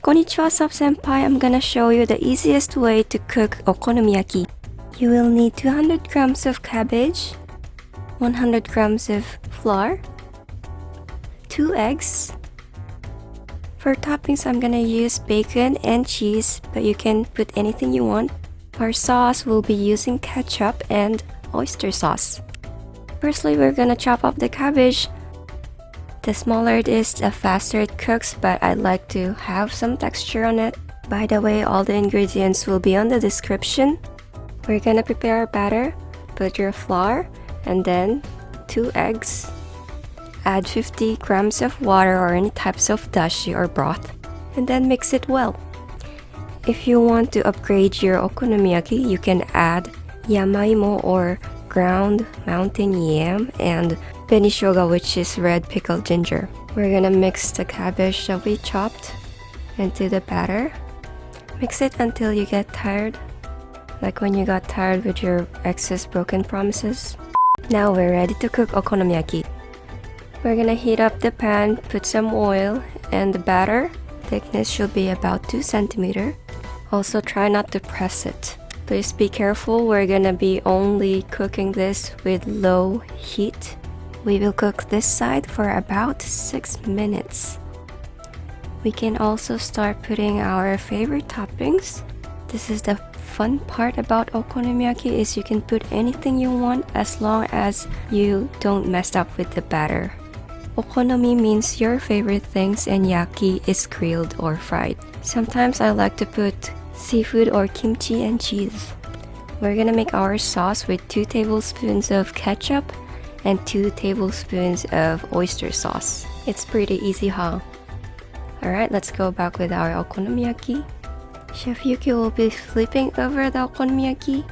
Konnichiwa sub-senpai, I'm gonna show you the easiest way to cook okonomiyaki. You will need 200 grams of cabbage, 100 grams of flour, 2 eggs. For toppings, I'm gonna use bacon and cheese, but you can put anything you want. Our sauce will be using ketchup and oyster sauce. Firstly, we're gonna chop up the cabbage. The smaller it is, the faster it cooks, but I like to have some texture on it. By the way, all the ingredients will be on the description. We're gonna prepare our batter. Put your flour and then 2 eggs. Add 50 grams of water or any types of dashi or broth, and then mix it well. If you want to upgrade your okonomiyaki, you can add yamaimo or ground mountain yam and benishoga, which is red pickled ginger. We're gonna mix the cabbage that we chopped into the batter. Mix it until you get tired, like when you got tired with your ex's broken promises. Now we're ready to cook okonomiyaki. We're gonna heat up the pan, put some oil, and the batter thickness should be about 2 cm. Also try not to press it. Please be careful, we're gonna be only cooking this with low heat. We will cook this side for about 6 minutes. We can also start putting our favorite toppings. This is the fun part about okonomiyaki, is you can put anything you want as long as you don't mess up with the batter. Okonomi means your favorite things and yaki is grilled or fried. Sometimes I like to put seafood or kimchi and cheese. We're gonna make our sauce with 2 tablespoons of ketchup and 2 tablespoons of oyster sauce. It's pretty easy, huh? Alright, let's go back with our okonomiyaki. Chef Yuki will be flipping over the okonomiyaki.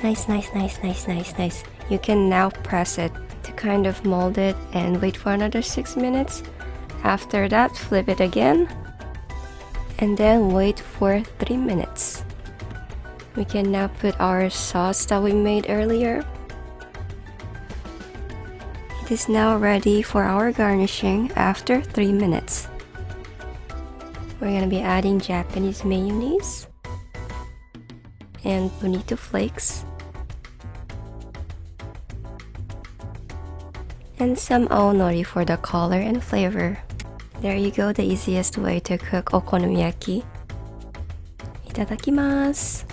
Nice, nice, nice, nice, nice, nice. You can now press it to kind of mold it and wait for another 6 minutes. After that, flip it again and then wait for 3 minutes. We can now put our sauce that we made earlier. It is now ready for our garnishing after 3 minutes. We're gonna be adding Japanese mayonnaise and Bonito Flakes and some Aonori for the color and flavor. There you go, the easiest way to cook okonomiyaki. Itadakimasu!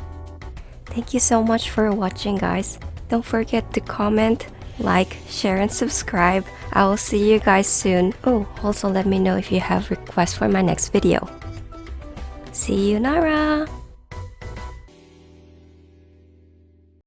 Thank you so much for watching, guys. Don't forget to comment, like, share, and subscribe. I will see you guys soon. Oh, also let me know if you have requests for my next video. See you, Nara!